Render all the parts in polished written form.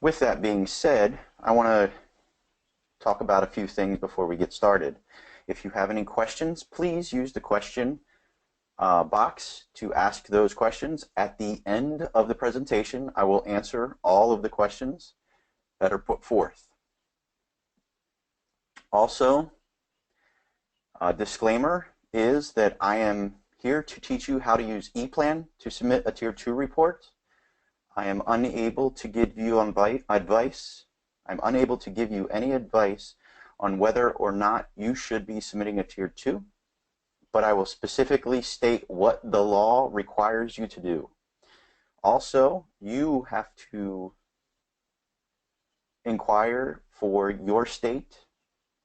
With that being said, I want to talk about a few things before we get started. If you have any questions, please use the question box to ask those questions. At the end of the presentation, I will answer all of the questions that are put forth. Also, a disclaimer is that I am here to teach you how to use ePlan to submit a Tier 2 report. I am unable to give you advice. I'm unable to give you any advice on whether or not you should be submitting a Tier 2, but I will specifically state what the law requires you to do. Also, you have to inquire for your state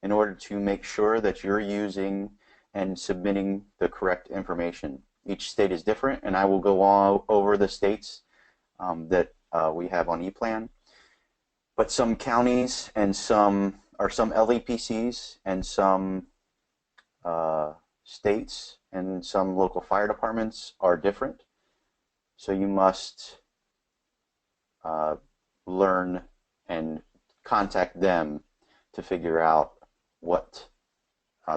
in order to make sure that you're using and submitting the correct information. Each state is different, and I will go all over the states that we have on ePlan. But some counties and some LEPCs and some states and some local fire departments are different. So you must learn and contact them to figure out what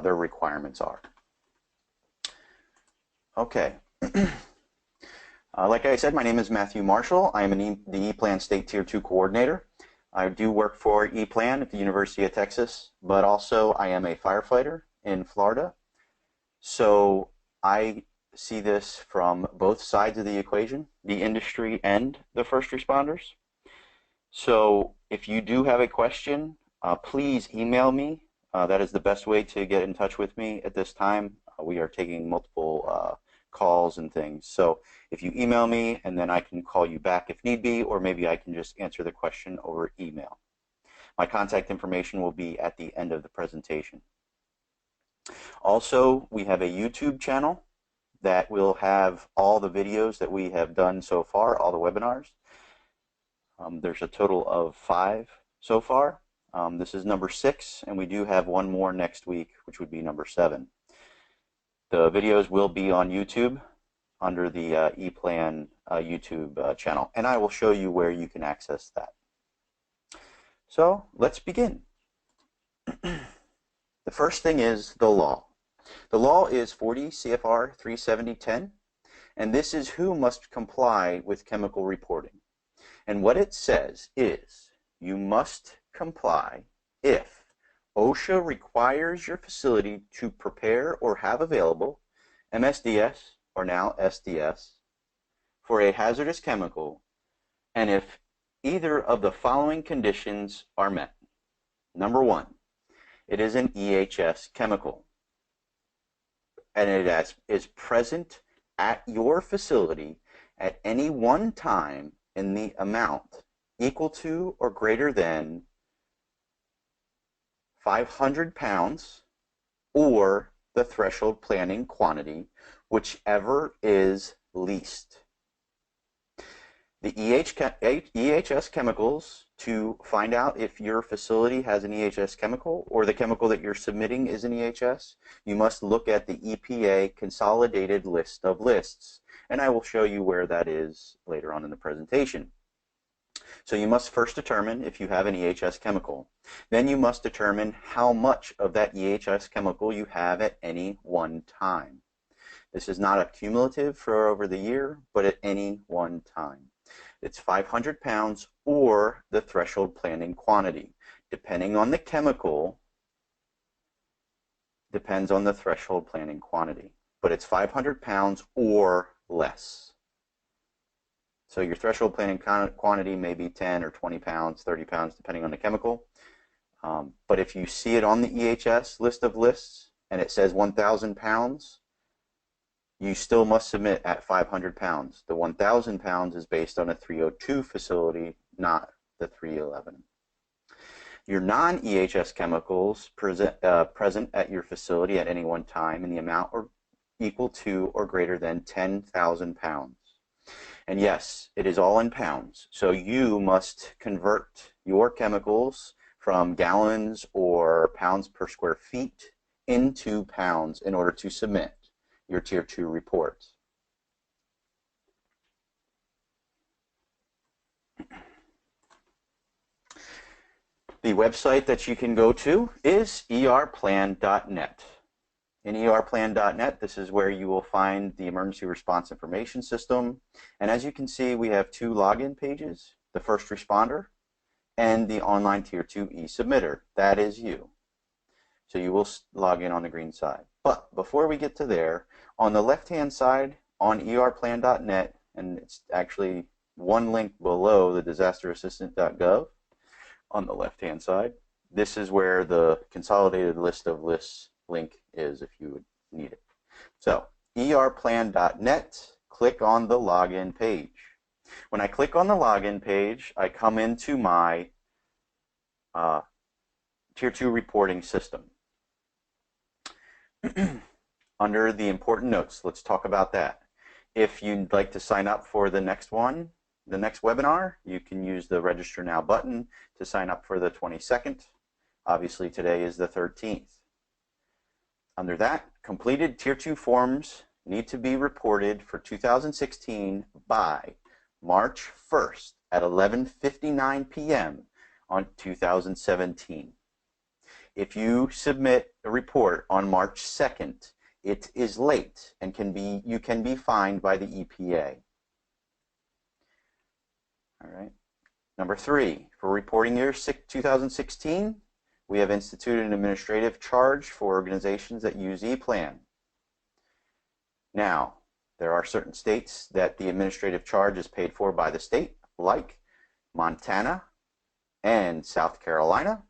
their requirements are. Okay. Like I said, my name is Matthew Marshall. I am the ePlan State Tier 2 Coordinator. I do work for ePlan at the University of Texas, but also I am a firefighter in Florida. So I see this from both sides of the equation, the industry and the first responders. So if you do have a question, please email me. That is the best way to get in touch with me at this time. We are taking multiple calls and things. So if you email me, and then I can call you back if need be, or maybe I can just answer the question over email. My contact information will be at the end of the presentation. Also, we have a YouTube channel that will have all the videos that we have done so far, all the webinars. There's a total of 5 so far. This is number 6, and we do have one more next week, which would be number 7. The videos will be on YouTube under the ePlan YouTube channel, and I will show you where you can access that. So let's begin. The first thing is the law. The law is 40 CFR 370.10, and this is who must comply with chemical reporting. And what it says is you must comply if OSHA requires your facility to prepare or have available MSDS, or now SDS, for a hazardous chemical, and if either of the following conditions are met. Number 1, it is an EHS chemical, and it is present at your facility at any one time in the amount equal to or greater than 500 pounds or the threshold planning quantity, whichever is least. The EHS chemicals, to find out if your facility has an EHS chemical or the chemical that you're submitting is an EHS, you must look at the EPA consolidated list of lists, and I will show you where that is later on in the presentation. So you must first determine if you have an EHS chemical. Then you must determine how much of that EHS chemical you have at any one time. This is not a cumulative for over the year, but at any one time. It's 500 pounds or the threshold planning quantity. Depending on the chemical, depends on the threshold planning quantity. But it's 500 pounds or less. So your threshold planning quantity may be 10 or 20 pounds, 30 pounds, depending on the chemical. But if you see it on the EHS list of lists and it says 1,000 pounds, you still must submit at 500 pounds. The 1,000 pounds is based on a 302 facility, not the 311. Your non-EHS chemicals present at your facility at any one time in the amount equal to or greater than 10,000 pounds. And yes, it is all in pounds. So you must convert your chemicals from gallons or pounds per square feet into pounds in order to submit your Tier 2 report. The website that you can go to is erplan.net. In erplan.net, this is where you will find the Emergency Response Information System. And as you can see, we have two login pages, the first responder and the online Tier 2 e-submitter. That is you. So you will log in on the green side. But before we get to there, on the left-hand side on erplan.net, and it's actually one link below the disasterassistant.gov on the left-hand side, this is where the consolidated list of lists link is if you would need it. So erplan.net, click on the login page. When I click on the login page, I come into my Tier 2 reporting system. Under the important notes, let's talk about that. If you'd like to sign up for the next one, the next webinar, you can use the Register Now button to sign up for the 22nd. Obviously, today is the 13th. Under that, completed Tier 2 forms need to be reported for 2016 by March 1st at 11:59 p.m. on 2017. If you submit a report on March 2nd, it is late and you can be fined by the EPA. All right. Number 3, for reporting year 2016, we have instituted an administrative charge for organizations that use ePlan. Now, there are certain states that the administrative charge is paid for by the state, like Montana and South Carolina.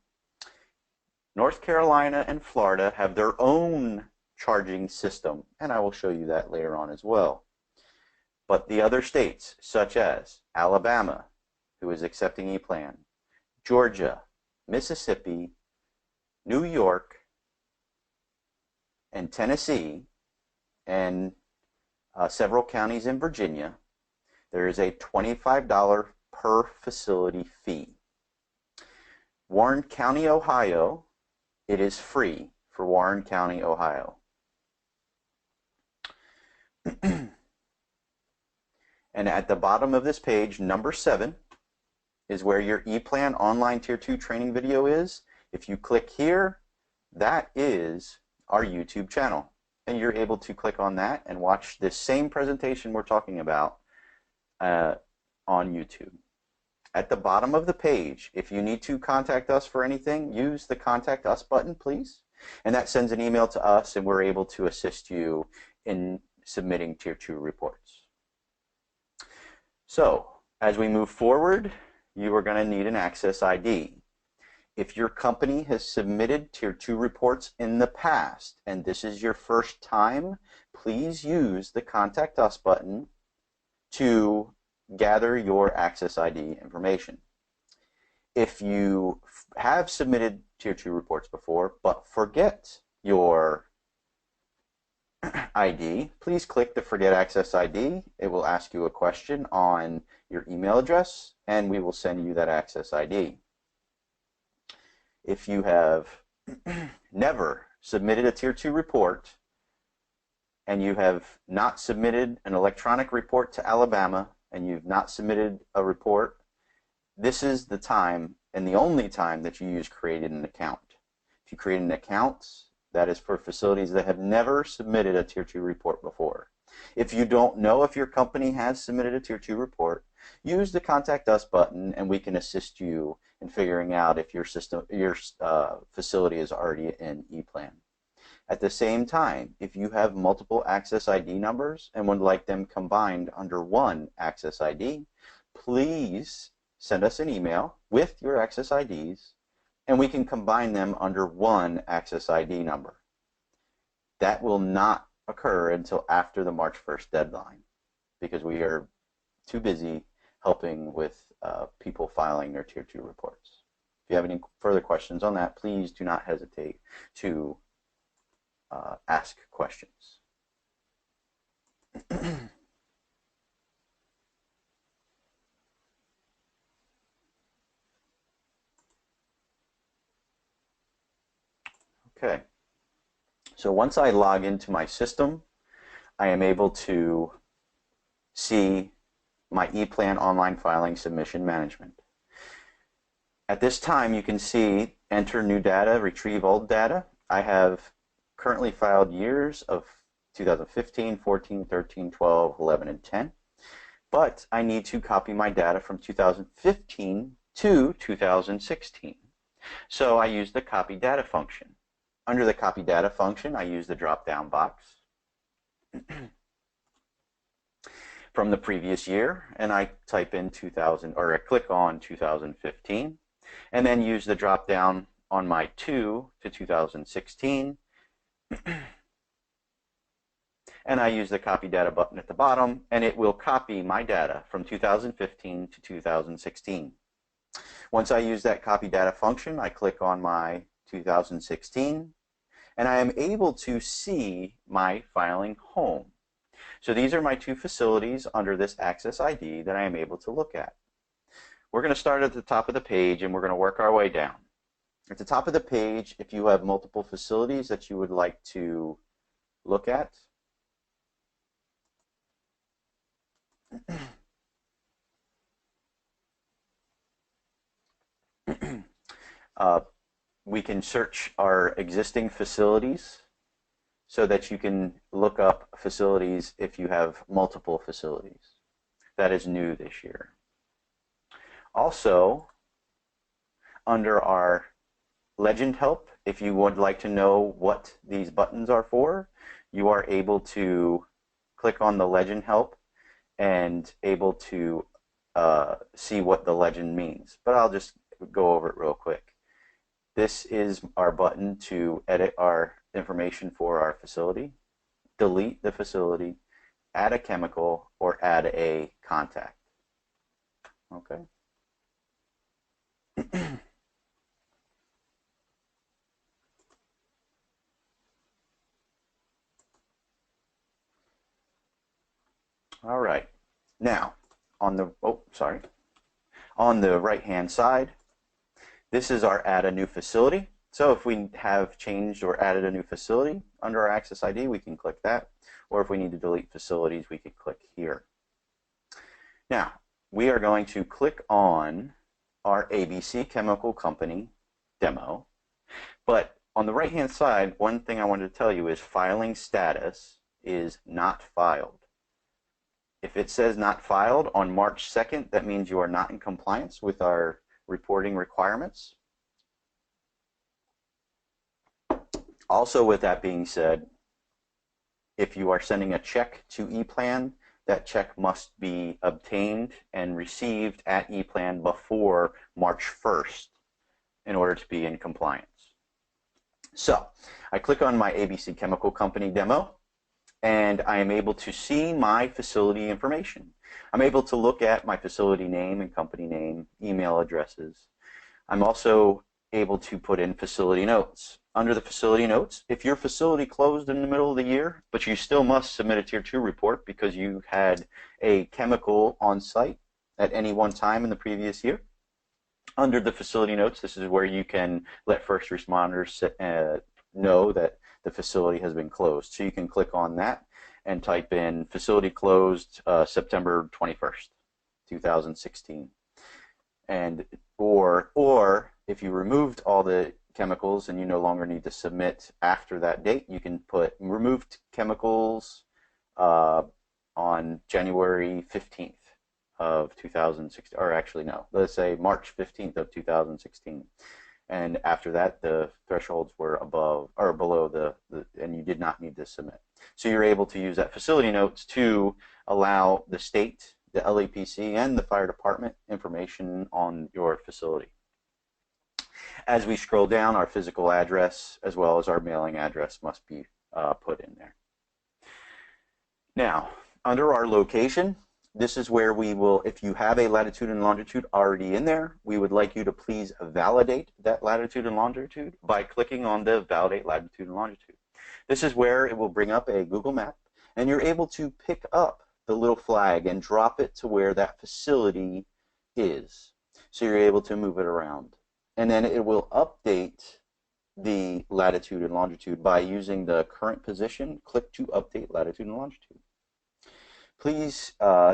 North Carolina and Florida have their own charging system, and I will show you that later on as well. But the other states, such as Alabama, who is accepting ePlan, Georgia, Mississippi, New York, and Tennessee, and several counties in Virginia, there is a $25 per facility fee. Warren County, Ohio, it is free for Warren County, Ohio. And at the bottom of this page, number 7, is where your ePlan online Tier 2 training video is. If you click here, that is our YouTube channel. And you're able to click on that and watch this same presentation we're talking about on YouTube. At the bottom of the page, if you need to contact us for anything, use the Contact Us button, please. And that sends an email to us, and we're able to assist you in submitting Tier 2 reports. So, as we move forward, you are going to need an Access ID. If your company has submitted Tier 2 reports in the past, and this is your first time, please use the Contact Us button to gather your Access ID information. If you have submitted Tier 2 reports before, but forget your ID, please click the Forget Access ID. It will ask you a question on your email address, and we will send you that Access ID. If you have never submitted a Tier 2 report, and you have not submitted an electronic report to Alabama, and you've not submitted a report, this is the time and the only time that you use created an account. If you create an account, that is for facilities that have never submitted a Tier 2 report before. If you don't know if your company has submitted a Tier 2 report, use the Contact Us button, and we can assist you in figuring out if your facility is already in ePlan. At the same time, if you have multiple Access ID numbers and would like them combined under one Access ID, please send us an email with your Access IDs, and we can combine them under one Access ID number. That will not occur until after the March 1st deadline, because we are too busy helping with people filing their Tier 2 reports. If you have any further questions on that, please do not hesitate to ask questions. Okay, so once I log into my system, I am able to see my ePlan online filing submission management. At this time, you can see enter new data, retrieve old data. I have currently filed years of 2015, 14, 13, 12, 11, and 10. But I need to copy my data from 2015 to 2016. So I use the copy data function. Under the copy data function, I use the drop-down box from the previous year, and I type in 2000, or I click on 2015, and then use the drop-down on my 2 to 2016, and I use the copy data button at the bottom, and it will copy my data from 2015 to 2016. Once I use that copy data function, I click on my 2016, and I am able to see my filing home. So these are my two facilities under this Access ID that I am able to look at. We're going to start at the top of the page, and we're going to work our way down. At the top of the page, if you have multiple facilities that you would like to look at, we can search our existing facilities so that you can look up facilities if you have multiple facilities. That is new this year. Also, under our legend help, if you would like to know what these buttons are for, you are able to click on the legend help and able to see what the legend means. But I'll just go over it real quick. This is our button to edit our information for our facility, delete the facility, add a chemical, or add a contact. Okay. All right. Now, on the right-hand side, this is our add a new facility. So if we have changed or added a new facility under our Access ID, we can click that. Or if we need to delete facilities, we can click here. Now, we are going to click on our ABC Chemical Company demo. But on the right-hand side, one thing I wanted to tell you is filing status is not filed. If it says not filed on March 2nd, that means you are not in compliance with our reporting requirements. Also, with that being said, if you are sending a check to ePlan, that check must be obtained and received at ePlan before March 1st in order to be in compliance. So I click on my ABC Chemical Company demo, and I am able to see my facility information. I'm able to look at my facility name and company name, email addresses. I'm also able to put in facility notes. Under the facility notes, if your facility closed in the middle of the year, but you still must submit a Tier 2 report because you had a chemical on site at any one time in the previous year, under the facility notes, this is where you can let first responders know that the facility has been closed. So you can click on that and type in facility closed September 21st, 2016. And or if you removed all the chemicals and you no longer need to submit after that date, you can put removed chemicals on January 15th of 2016, or actually no, let's say March 15th of 2016. And after that, the thresholds were above or below and you did not need to submit. So you're able to use that facility notes to allow the state, the LAPC, and the fire department information on your facility. As we scroll down, our physical address as well as our mailing address must be put in there. Now, under our location, this is where we will, if you have a latitude and longitude already in there, we would like you to please validate that latitude and longitude by clicking on the Validate Latitude and Longitude. This is where it will bring up a Google map, and you're able to pick up the little flag and drop it to where that facility is. So you're able to move it around. And then it will update the latitude and longitude by using the current position. Click to update latitude and longitude. Please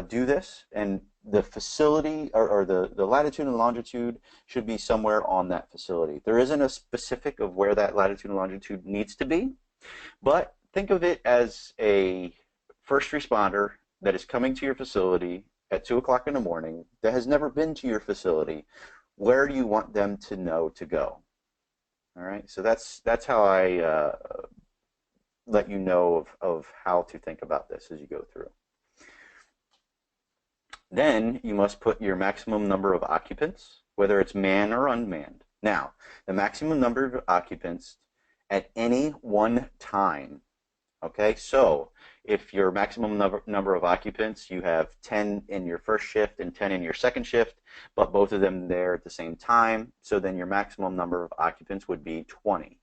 do this, and the facility or the latitude and longitude should be somewhere on that facility. There isn't a specific of where that latitude and longitude needs to be, but think of it as a first responder that is coming to your facility at 2 o'clock in the morning that has never been to your facility. Where do you want them to know to go? All right, so that's how I let you know of how to think about this as you go through. Then you must put your maximum number of occupants, whether it's manned or unmanned. Now, the maximum number of occupants at any one time. Okay, so if your maximum number of occupants, you have 10 in your first shift and 10 in your second shift, but both of them there at the same time, so then your maximum number of occupants would be 20.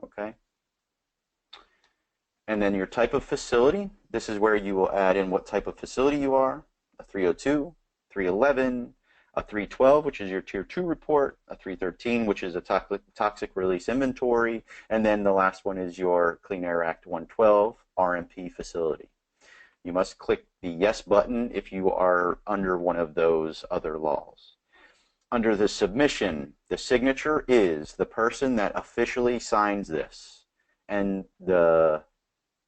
Okay? And then your type of facility, this is where you will add in what type of facility you are, a 302, 311, a 312, which is your Tier 2 report, a 313, which is a toxic release inventory, and then the last one is your Clean Air Act 112 RMP facility. You must click the yes button if you are under one of those other laws. Under the submission, the signature is the person that officially signs this and the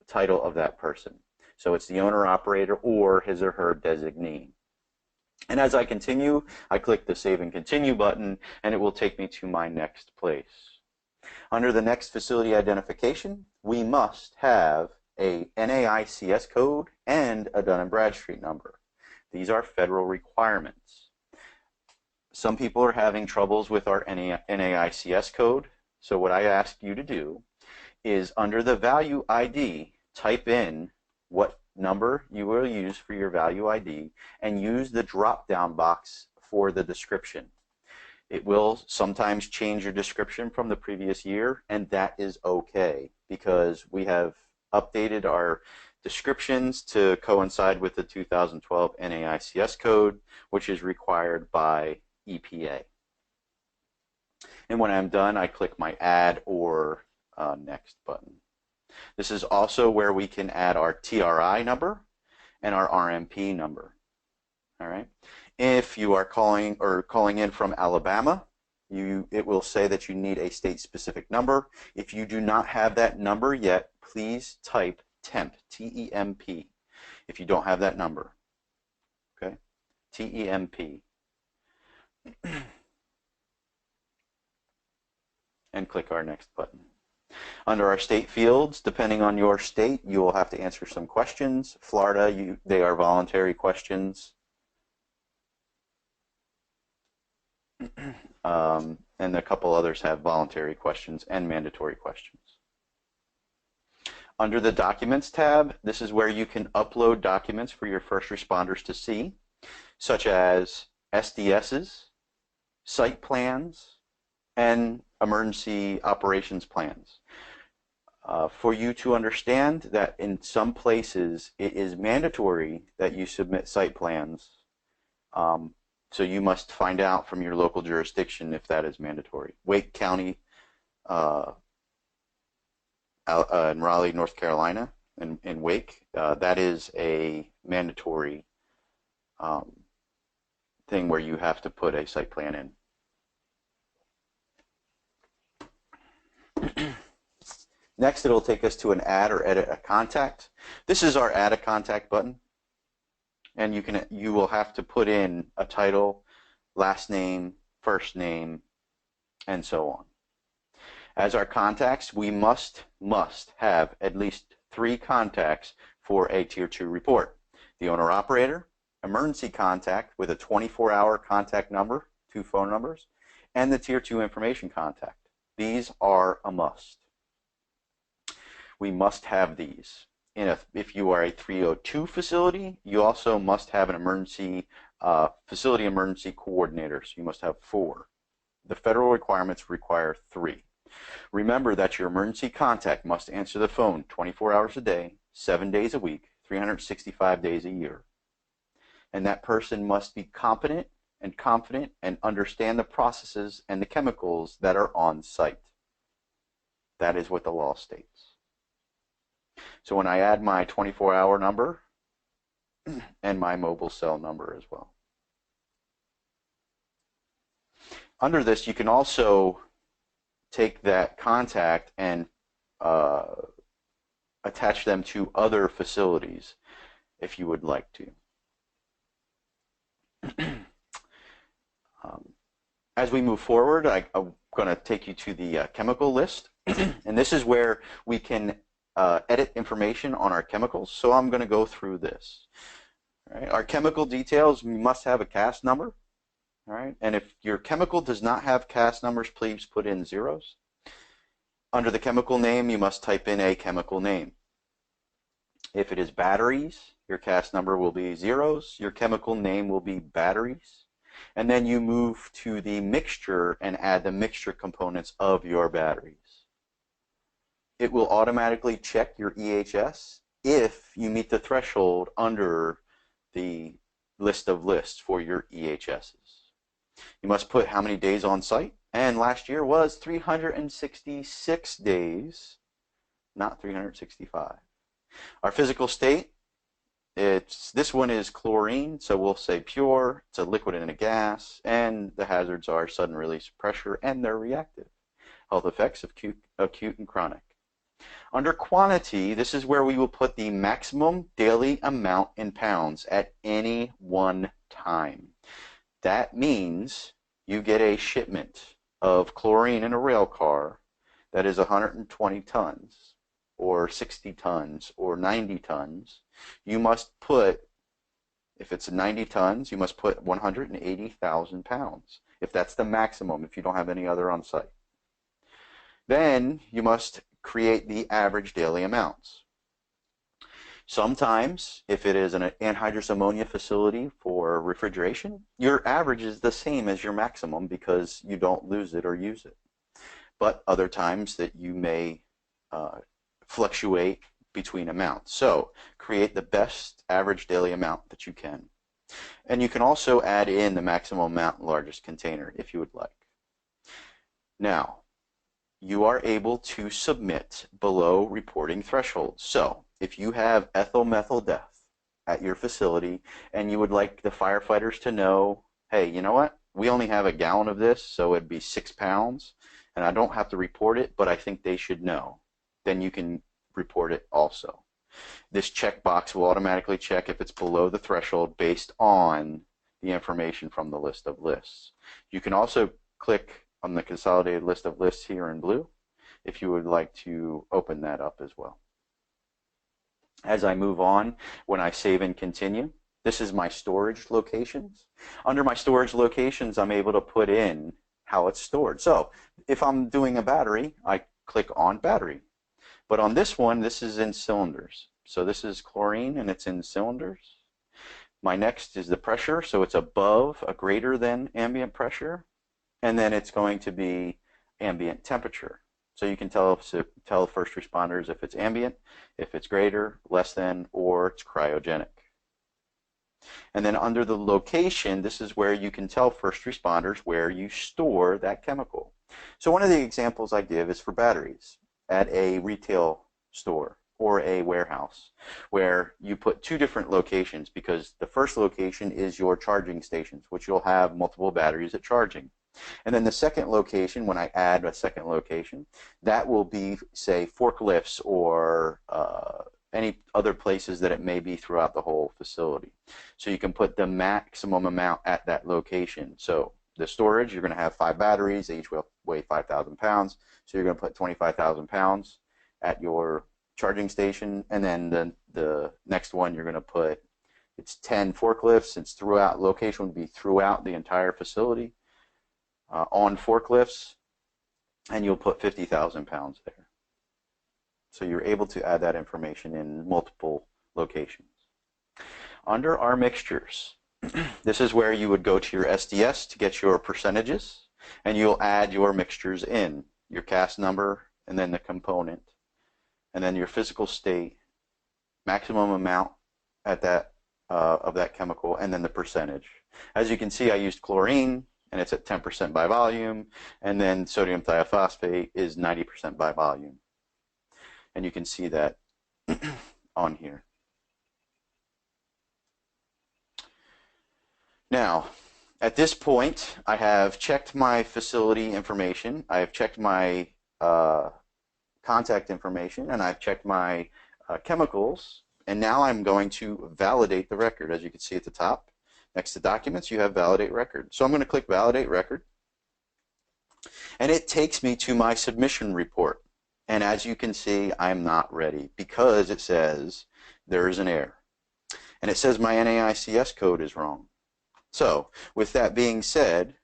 title of that person. So it's the owner-operator or his or her designee. And as I continue, I click the Save and Continue button, and it will take me to my next place. Under the next facility identification, we must have a NAICS code and a Dun & Bradstreet number. These are federal requirements. Some people are having troubles with our NAICS code, so what I ask you to do is under the value ID, type in what number you will use for your value ID and use the drop-down box for the description. It will sometimes change your description from the previous year, and that is okay because we have updated our descriptions to coincide with the 2012 NAICS code, which is required by EPA. And when I'm done, I click my Add or Next button. This is also where we can add our TRI number and our RMP number. All right. If you are calling in from Alabama, it will say that you need a state-specific number. If you do not have that number yet, please type TEMP, T-E-M-P, if you don't have that number. Okay, T-E-M-P. And click our Next button. Under our state fields, depending on your state, you will have to answer some questions. Florida, they are voluntary questions. And a couple others have voluntary questions and mandatory questions. Under the Documents tab, this is where you can upload documents for your first responders to see, such as SDSs, site plans, and emergency operations plans. For you to understand that in some places it is mandatory that you submit site plans, so you must find out from your local jurisdiction if that is mandatory. Wake County in Raleigh, North Carolina, in Wake, that is a mandatory thing where you have to put a site plan in. Next, it'll take us to an Add or Edit a Contact. This is our Add a Contact button, and you will have to put in a title, last name, first name, and so on. As our contacts, we must have at least 3 contacts for a Tier 2 report. The owner-operator, emergency contact with a 24-hour contact number, 2 phone numbers, and the Tier 2 information contact. These are a must. We must have these. If you are a 302 facility, you also must have an emergency facility emergency coordinator. So you must have 4. The federal requirements require 3. Remember that your emergency contact must answer the phone 24 hours a day, 7 days a week, 365 days a year. And that person must be competent and confident and understand the processes and the chemicals that are on site. That is what the law states. So when I add my 24-hour number, and my mobile cell number as well. Under this, you can also take that contact and attach them to other facilities if you would like to. As we move forward, I'm going to take you to the chemical list. And this is where we can edit information on our chemicals. So I'm going to go through this. All right. Our chemical details, we must have a CAS number. All right. And if your chemical does not have CAS numbers, please put in zeros. Under the chemical name, you must type in a chemical name. If it is batteries, your CAS number will be zeros. Your chemical name will be batteries. And then you move to the mixture and add the mixture components of your batteries. It will automatically check your EHS if you meet the threshold under the list of lists for your EHSs. You must put how many days on site, and last year was 366 days, not 365. Our physical state, this one is chlorine, so we'll say pure, it's a liquid and a gas, and the hazards are sudden release pressure, and they're reactive. Health effects of acute and chronic. Under quantity, this is where we will put the maximum daily amount in pounds at any one time. That means you get a shipment of chlorine in a rail car that is 120 tons or 60 tons or 90 tons. You must put, if it's 90 tons, you must put 180,000 pounds, if that's the maximum, if you don't have any other on site. Then you must create the average daily amounts. Sometimes, if it is an anhydrous ammonia facility for refrigeration, your average is the same as your maximum because you don't lose it or use it. But other times that you may fluctuate between amounts. So create the best average daily amount that you can. And you can also add in the maximum amount in largest container if you would like. Now, you are able to submit below reporting thresholds. So if you have ethyl methyl death at your facility and you would like the firefighters to know, hey, you know what? We only have a gallon of this, so it'd be 6 pounds, and I don't have to report it, but I think they should know. Then you can report it also. This checkbox will automatically check if it's below the threshold based on the information from the list of lists. You can also click on the consolidated list of lists here in blue if you would like to open that up as well. As I move on, when I save and continue, this is my storage locations. Under my storage locations, I'm able to put in how it's stored. So if I'm doing a battery, I click on battery. But on this one, this is in cylinders. So this is chlorine and it's in cylinders. My next is the pressure, so it's above a greater than ambient pressure. And then it's going to be ambient temperature. So you can tell first responders if it's ambient, if it's greater, less than, or it's cryogenic. And then under the location, this is where you can tell first responders where you store that chemical. So one of the examples I give is for batteries at a retail store or a warehouse, where you put 2 different locations, because the first location is your charging stations, which you'll have multiple batteries at charging. And then the second location, when I add a second location, that will be, say, forklifts or any other places that it may be throughout the whole facility. So you can put the maximum amount at that location. So the storage, you're going to have 5 batteries. They each weigh 5,000 pounds. So you're going to put 25,000 pounds at your charging station. And then the next one, you're going to put, it's 10 forklifts. It's throughout, location would be throughout the entire facility. On forklifts, and you'll put 50,000 pounds there. So you're able to add that information in multiple locations. Under our mixtures, this is where you would go to your SDS to get your percentages, and you'll add your mixtures in, your CAS number, and then the component, and then your physical state, maximum amount at that of that chemical, and then the percentage. As you can see, I used chlorine, and it's at 10% by volume, and then sodium thiophosphate is 90% by volume. And you can see that on here. Now, at this point, I have checked my facility information, I have checked my contact information, and I've checked my chemicals, and now I'm going to validate the record. As you can see at the top, next to documents, you have validate record. So I'm going to click validate record, and it takes me to my submission report. And as you can see, I'm not ready because it says there is an error. And it says my NAICS code is wrong. So with that being said,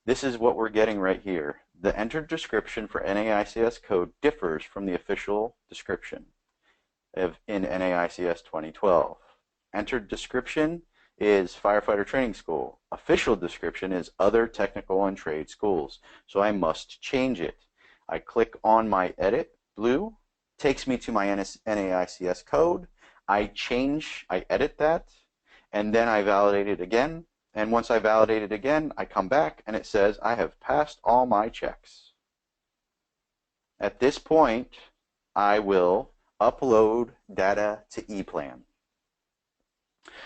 this is what we're getting right here. The entered description for NAICS code differs from the official description in NAICS 2012. Entered description is firefighter training school. Official description is other technical and trade schools. So I must change it. I click on my edit, blue, takes me to my NAICS code. I edit that, and then I validate it again. And once I validate it again, I come back and it says I have passed all my checks. At this point, I will upload data to ePlan.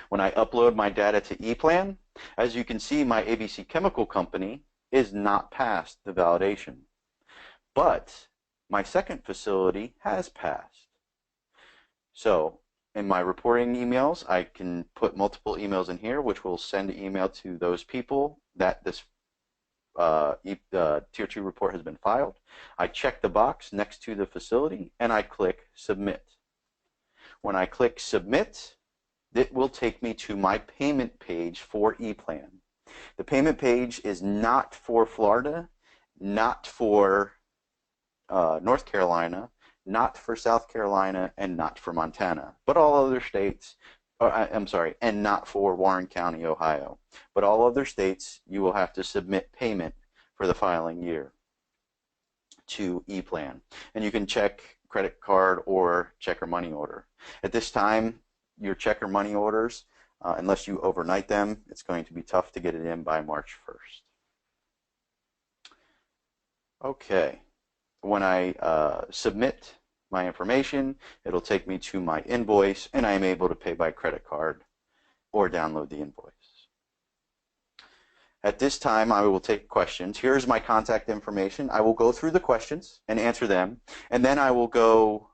When I upload my data to ePlan, as you can see, my ABC Chemical Company is not past the validation. But my second facility has passed. So in my reporting emails, I can put multiple emails in here, which will send an email to those people that this Tier 2 report has been filed. I check the box next to the facility, and I click Submit. When I click Submit, it will take me to my payment page for ePlan. The payment page is not for Florida, not for North Carolina, not for South Carolina, and not for Montana, but all other states, and not for Warren County, Ohio. But all other states, you will have to submit payment for the filing year to ePlan. And you can check credit card or check or money order. At this time, your check or money orders, unless you overnight them, it's going to be tough to get it in by March 1st. Okay. When I submit my information, it'll take me to my invoice, and I am able to pay by credit card or download the invoice. At this time, I will take questions. Here's my contact information. I will go through the questions and answer them, and then I will go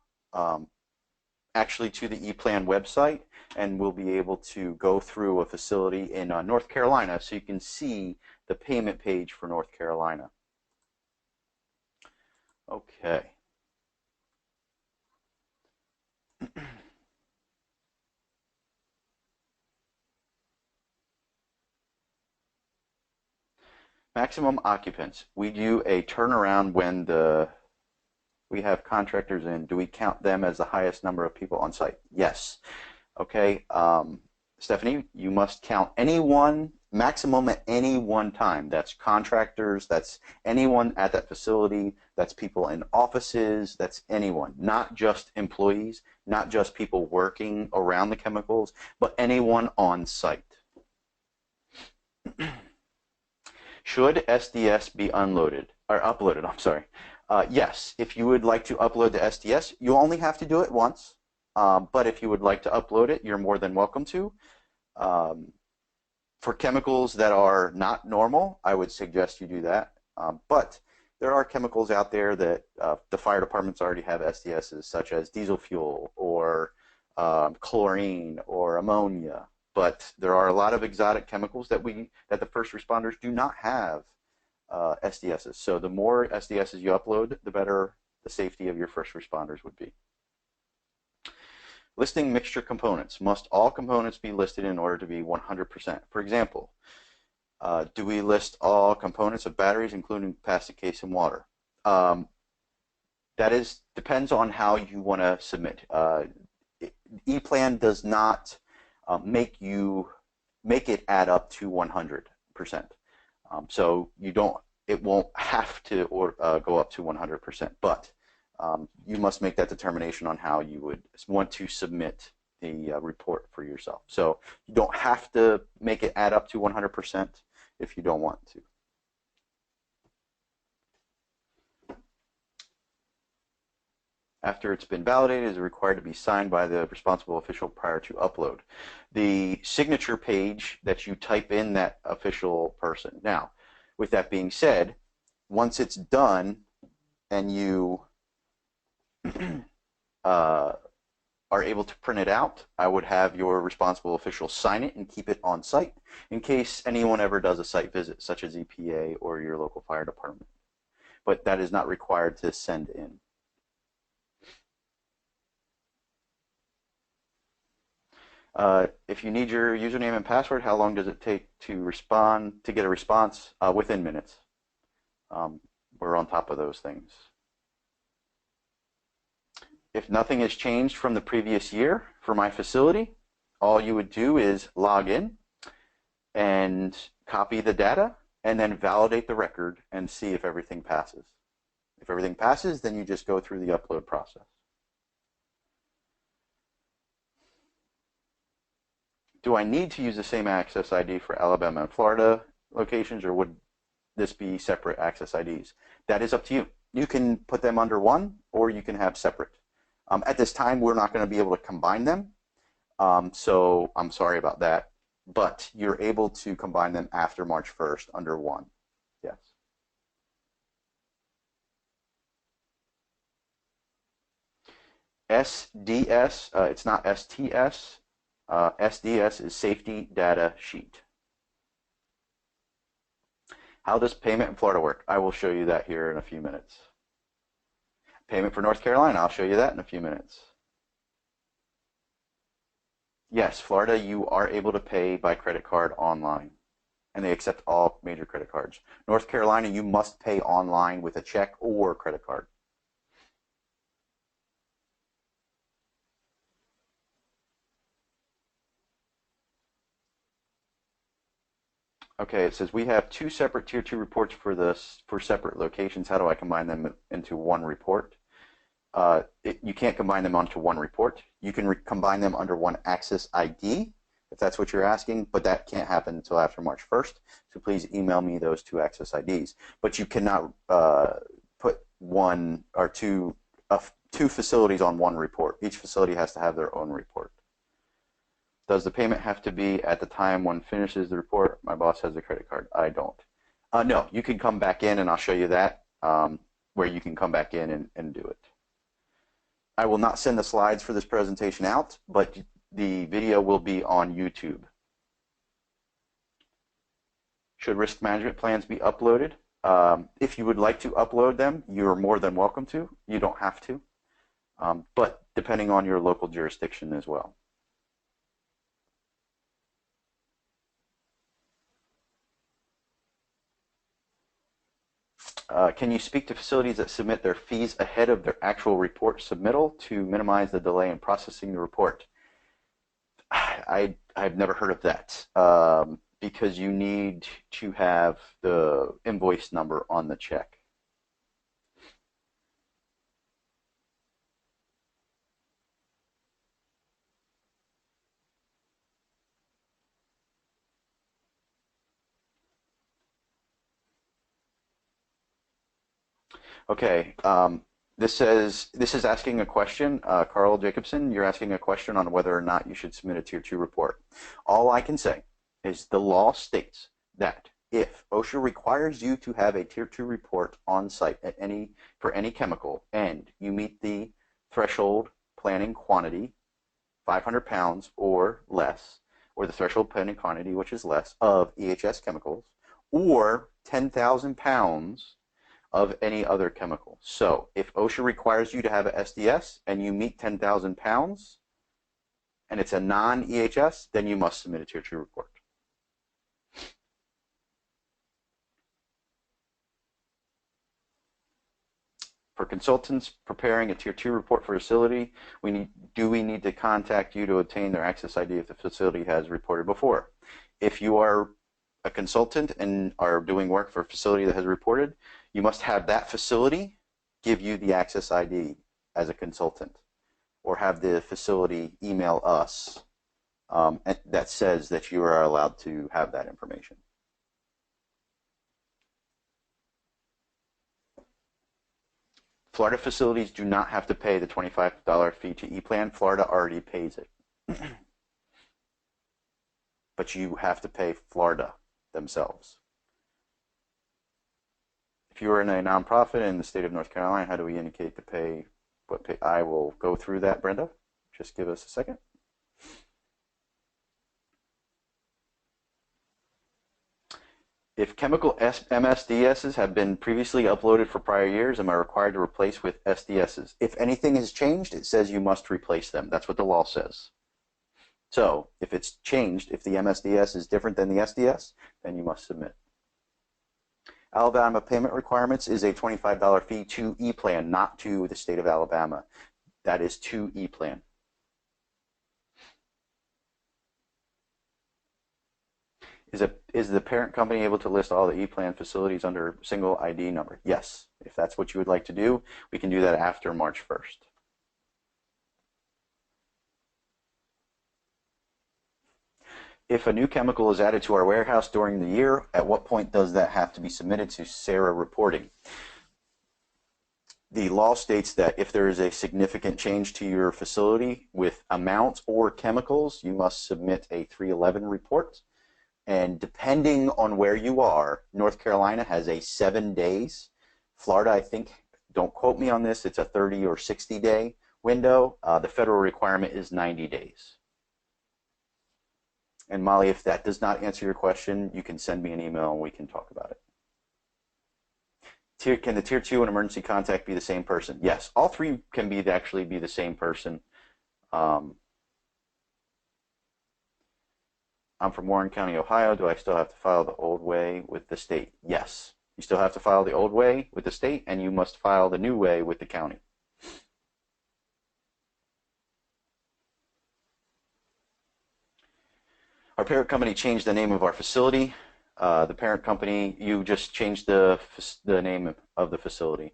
actually to the ePlan website, and we'll be able to go through a facility in North Carolina so you can see the payment page for North Carolina. Okay. Maximum occupants. We do a turnaround when we have contractors in. Do we count them as the highest number of people on site? Yes. Okay. Stephanie, you must count anyone, maximum at any one time. That's contractors, that's anyone at that facility, that's people in offices, that's anyone, not just employees, not just people working around the chemicals, but anyone on site. Should SDS be uploaded? I'm sorry. Yes, if you would like to upload the SDS, you only have to do it once. But if you would like to upload it, you're more than welcome to. For chemicals that are not normal, I would suggest you do that. But there are chemicals out there that the fire departments already have SDSs, such as diesel fuel or chlorine or ammonia. But there are a lot of exotic chemicals that the first responders do not have SDSs. So the more SDSs you upload, the better the safety of your first responders would be. Listing mixture components. Must all components be listed in order to be 100%? For example, do we list all components of batteries, including plastic case and water? That depends on how you want to submit. ePlan does not make it add up to 100%. So it won't have to go up to 100%, but you must make that determination on how you would want to submit the report for yourself. So you don't have to make it add up to 100% if you don't want to. after it's been validated is required to be signed by the responsible official prior to upload. The signature page that you type in that official person. Now, with that being said, once it's done and you are able to print it out, I would have your responsible official sign it and keep it on site in case anyone ever does a site visit, such as EPA or your local fire department. But that is not required to send in. If you need your username and password, how long does it take to respond, to get a response? Within minutes. We're on top of those things. If nothing has changed from the previous year for my facility, all you would do is log in and copy the data and then validate the record and see if everything passes. If everything passes, then you just go through the upload process. Do I need to use the same access ID for Alabama and Florida locations, or would this be separate access IDs? That is up to you. You can put them under one, or you can have separate. At this time, we're not going to be able to combine them, so I'm sorry about that. But you're able to combine them after March 1st under one. Yes. SDS, it's not STS. SDS is Safety Data Sheet. How does payment in Florida work? I will show you that here in a few minutes. Payment for North Carolina, I'll show you that in a few minutes. Yes, Florida, you are able to pay by credit card online, and they accept all major credit cards. North Carolina, you must pay online with a check or credit card. Okay, it says we have two separate Tier 2 reports for separate locations. How do I combine them into one report? You can't combine them onto one report. You can combine them under one access ID, if that's what you're asking, but that can't happen until after March 1st. So please email me those two access IDs. But you cannot put one or two facilities on one report. Each facility has to have their own report. Does the payment have to be at the time one finishes the report? My boss has a credit card. I don't. No, you can come back in and I'll show you that, where you can come back in and do it. I will not send the slides for this presentation out, but the video will be on YouTube. Should risk management plans be uploaded? If you would like to upload them, you're more than welcome to. You don't have to, but depending on your local jurisdiction as well. Can you speak to facilities that submit their fees ahead of their actual report submittal to minimize the delay in processing the report? I've never heard of that, because you need to have the invoice number on the check. Okay, this is asking a question. Carl Jacobson, you're asking a question on whether or not you should submit a Tier 2 report. All I can say is the law states that if OSHA requires you to have a Tier 2 report on site for any chemical, and you meet the threshold planning quantity, 500 pounds or less, or the threshold planning quantity, which is less, of EHS chemicals, or 10,000 pounds of any other chemical. So if OSHA requires you to have a SDS and you meet 10,000 pounds and it's a non-EHS, then you must submit a Tier 2 report. For consultants preparing a Tier 2 report for a facility, do we need to contact you to obtain their access ID if the facility has reported before? If you are a consultant and are doing work for a facility that has reported, you must have that facility give you the access ID as a consultant, or have the facility email us that says that you are allowed to have that information. Florida facilities do not have to pay the $25 fee to ePlan. Florida already pays it. But you have to pay Florida themselves. If you are in a nonprofit in the state of North Carolina, how do we indicate to pay what pay? I will go through that, Brenda. Just give us a second. If chemical MSDSs have been previously uploaded for prior years, am I required to replace with SDSs? If anything has changed, it says you must replace them. That's what the law says. So if it's changed, if the MSDS is different than the SDS, then you must submit. Alabama payment requirements is a $25 fee to ePlan, not to the state of Alabama. That is to ePlan. Is the parent company able to list all the ePlan facilities under single ID number? Yes. If that's what you would like to do, we can do that after March 1st. If a new chemical is added to our warehouse during the year, at what point does that have to be submitted to SARA reporting? The law states that if there is a significant change to your facility with amounts or chemicals, you must submit a 311 report. And depending on where you are, North Carolina has a 7 days. Florida, I think, don't quote me on this, it's a 30 or 60 day window. The federal requirement is 90 days. And Molly, if that does not answer your question, you can send me an email and we can talk about it. Can the Tier 2 and emergency contact be the same person? Yes, all three can actually be the same person. I'm from Warren County, Ohio. Do I still have to file the old way with the state? Yes, you still have to file the old way with the state, and you must file the new way with the county. Our parent company changed the name of our facility. The parent company, you just changed the name of the facility.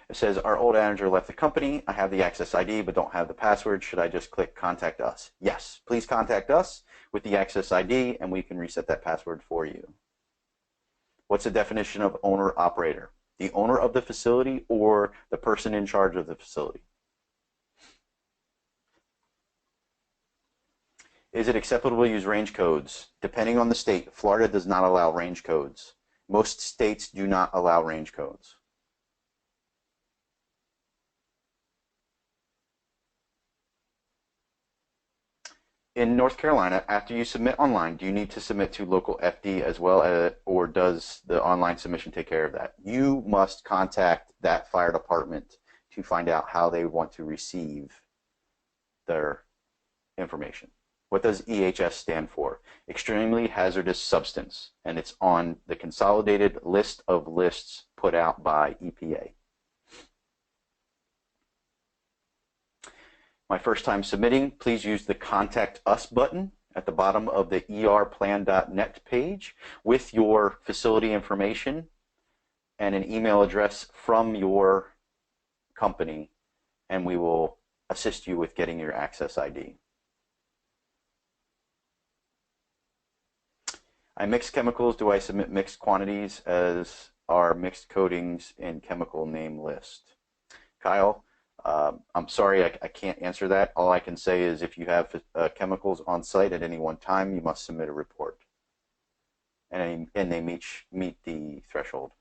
It says, our old manager left the company. I have the access ID but don't have the password. Should I just click contact us? Yes, please contact us with the access ID and we can reset that password for you. What's the definition of owner-operator? The owner of the facility or the person in charge of the facility? Is it acceptable to use range codes? Depending on the state, Florida does not allow range codes. Most states do not allow range codes. In North Carolina, after you submit online, do you need to submit to local FD as well, or does the online submission take care of that? You must contact that fire department to find out how they want to receive their information. What does EHS stand for? Extremely hazardous substance, and it's on the consolidated list of lists put out by EPA. My first time submitting, please use the Contact Us button at the bottom of the erplan.net page with your facility information and an email address from your company, and we will assist you with getting your access ID. I mix chemicals. Do I submit mixed quantities as are mixed coatings in chemical name list? Kyle, I'm sorry, I can't answer that. All I can say is if you have chemicals on site at any one time, you must submit a report. And they meet the threshold.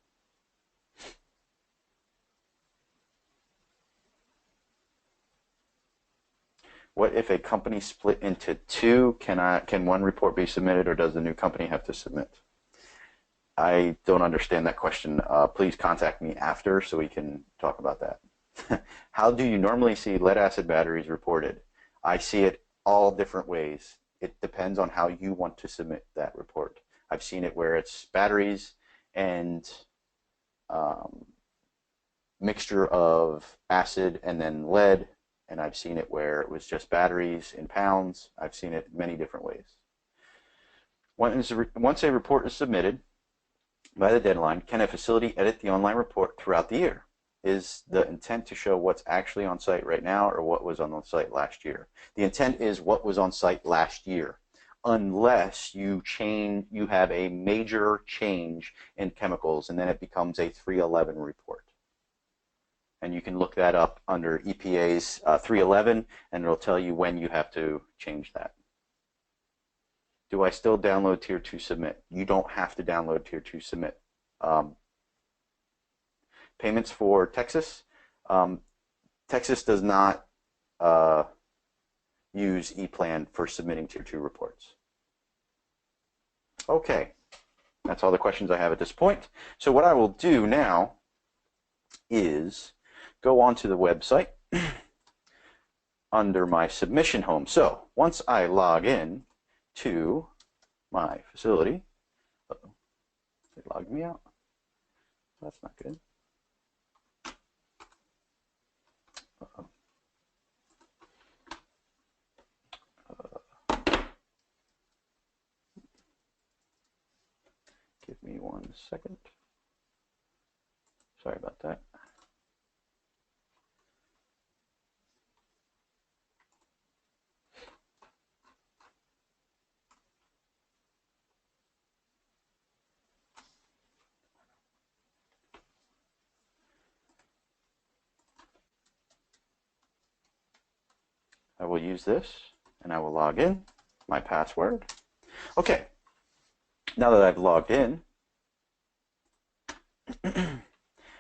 What if a company split into two? Can one report be submitted, or does the new company have to submit? I don't understand that question. Please contact me after so we can talk about that. How do you normally see lead acid batteries reported? I see it all different ways. It depends on how you want to submit that report. I've seen it where it's batteries and mixture of acid and then lead. And I've seen it where it was just batteries in pounds. I've seen it many different ways. Once a report is submitted by the deadline, can a facility edit the online report throughout the year? Is the intent to show what's actually on site right now or what was on the site last year? The intent is what was on site last year. unless you have a major change in chemicals, and then it becomes a 311 report. And you can look that up under EPA's 311, and it'll tell you when you have to change that. Do I still download Tier 2 Submit? You don't have to download Tier 2 Submit. Payments for Texas. Texas does not use ePlan for submitting Tier 2 reports. Okay, that's all the questions I have at this point. So what I will do now is go onto the website under my submission home. So once I log in to my facility, they logged me out. That's not good. Give me 1 second. Sorry about that. I will use this, and I will log in, my password. Okay, now that I've logged in,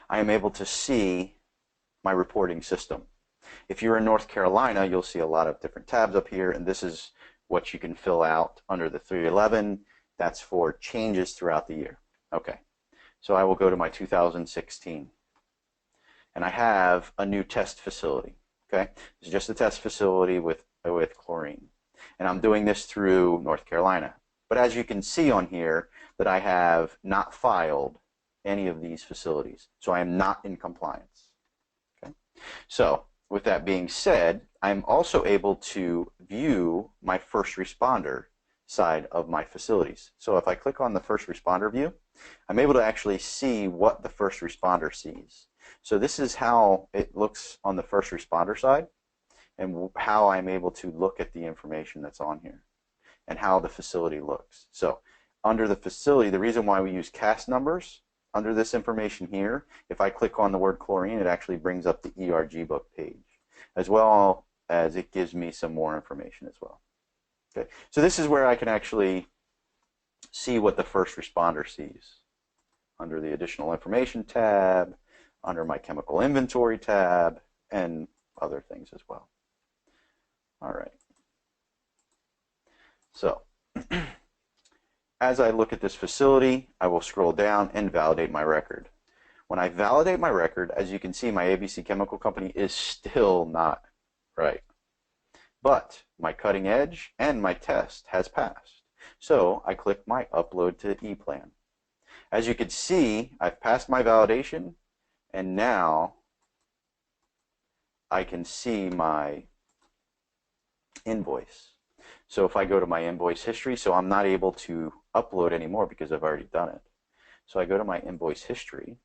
I am able to see my reporting system. If you're in North Carolina, you'll see a lot of different tabs up here, and this is what you can fill out under the 311. That's for changes throughout the year. Okay, so I will go to my 2016, and I have a new test facility. Okay, it's just a test facility with chlorine, and I'm doing this through North Carolina. But as you can see on here, that I have not filed any of these facilities, so I am not in compliance. Okay, so with that being said, I'm also able to view my first responder side of my facilities. So if I click on the first responder view, I'm able to actually see what the first responder sees. So this is how it looks on the first responder side, and how I'm able to look at the information that's on here and how the facility looks. So under the facility, the reason why we use CAS numbers, under this information here, if I click on the word chlorine, it actually brings up the ERG book page, as well as it gives me some more information as well. Okay, so this is where I can actually see what the first responder sees. Under the additional information tab, under my chemical inventory tab, and other things as well. All right. So as I look at this facility, I will scroll down and validate my record. When I validate my record, as you can see, my ABC Chemical Company is still not right. But my cutting edge and my test has passed. So I click my upload to ePlan. As you can see, I've passed my validation, and now I can see my invoice. So if I go to my invoice history, so I'm not able to upload anymore because I've already done it. So I go to my invoice history.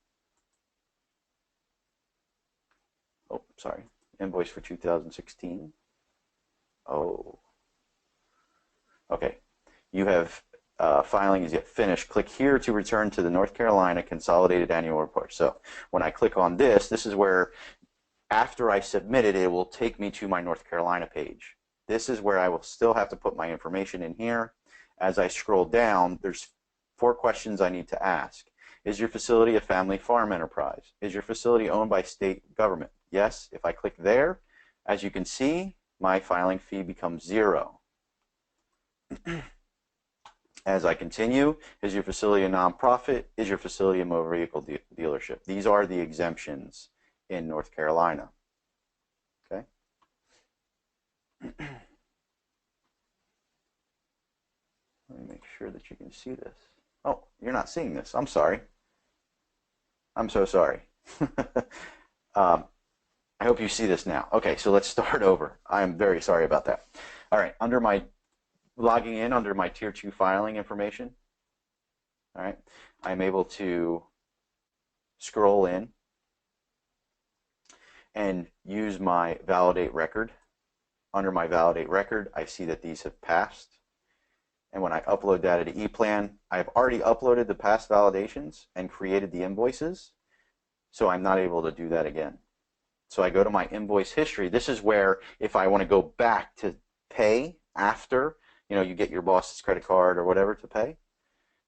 Oh, sorry, invoice for 2016. Oh, okay. You have filing is yet finished. Click here to return to the North Carolina Consolidated Annual Report. So when I click on this, this is where, after I submit it, it will take me to my North Carolina page. This is where I will still have to put my information in here. As I scroll down, there's 4 questions I need to ask. Is your facility a family farm enterprise? Is your facility owned by state government? Yes. If I click there, as you can see, my filing fee becomes 0. As I continue, is your facility a nonprofit? Is your facility a motor vehicle dealership? These are the exemptions in North Carolina. Okay. Let me make sure that you can see this. Oh, you're not seeing this. I'm sorry. I'm so sorry. I hope you see this now. Okay, so let's start over. I'm very sorry about that. All right, under my logging in under my Tier 2 filing information, all right, I'm able to scroll in and use my validate record. Under my validate record, I see that these have passed. And when I upload data to ePlan, I've already uploaded the past validations and created the invoices, so I'm not able to do that again. So I go to my invoice history. This is where if I want to go back to pay after, you get your boss's credit card or whatever to pay.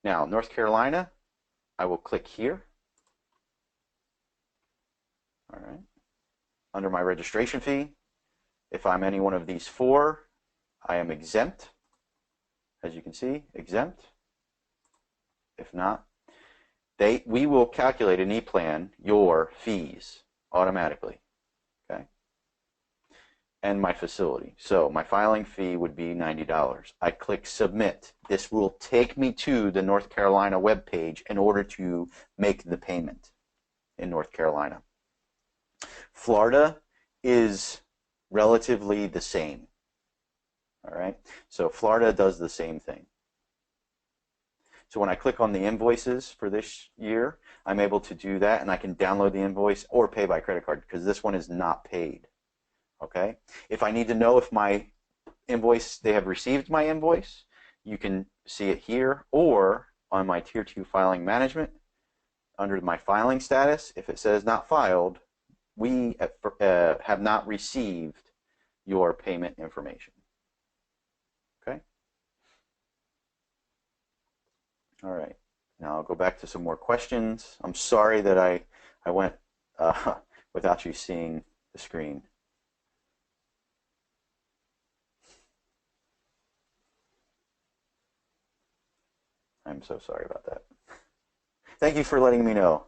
Now, North Carolina, I will click here. All right. Under my registration fee, if I'm any one of these four, I am exempt. As you can see, exempt. If not, we will calculate in ePlan your fees automatically. Okay. And my facility. So my filing fee would be $90. I click submit. This will take me to the North Carolina web page in order to make the payment in North Carolina. Florida is relatively the same. All right. So Florida does the same thing. So when I click on the invoices for this year, I'm able to do that, and I can download the invoice or pay by credit card because this one is not paid. Okay. If I need to know if my invoice, they have received my invoice, you can see it here or on my Tier 2 filing management under my filing status. If it says not filed, we have not received your payment information. Okay. All right. Now I'll go back to some more questions. I'm sorry that I went without you seeing the screen. I'm so sorry about that. Thank you for letting me know.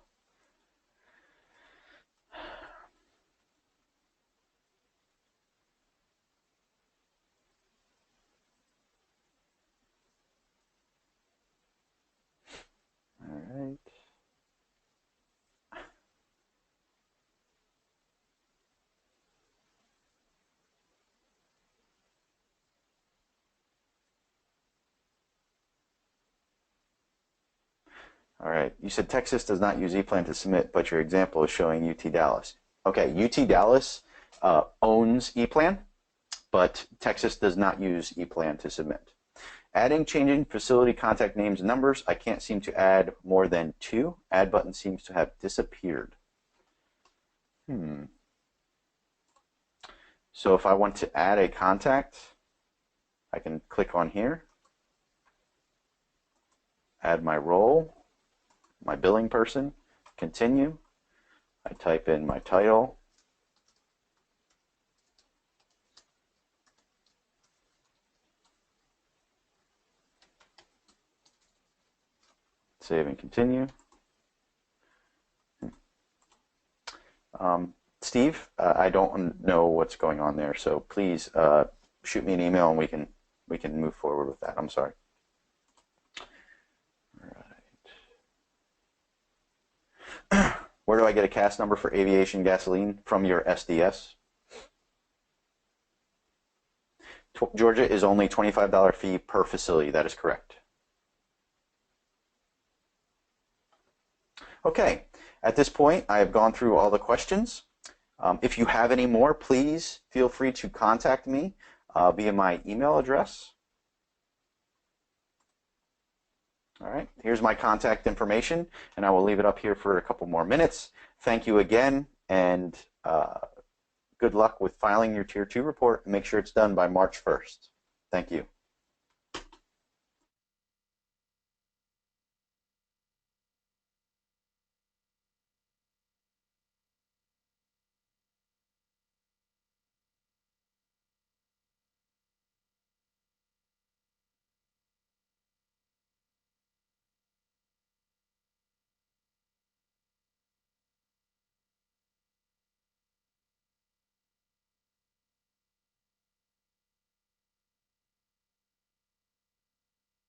All right. All right. You said Texas does not use ePlan to submit, but your example is showing UT Dallas. Okay, UT Dallas owns ePlan, but Texas does not use ePlan to submit. Adding, changing facility contact names and numbers. I can't seem to add more than 2. Add button seems to have disappeared. So if I want to add a contact, I can click on here, add my role, my billing person, continue. I type in my title. Save and continue. Steve, I don't know what's going on there, so please shoot me an email and we can move forward with that. I'm sorry. All right. Where do I get a CAS number for aviation gasoline? From your SDS. Georgia is only $25 fee per facility. That is correct. Okay. At this point, I have gone through all the questions. If you have any more, please feel free to contact me via my email address. All right, here's my contact information, and I will leave it up here for a couple more minutes. Thank you again, and good luck with filing your Tier 2 report. Make sure it's done by March 1st. Thank you.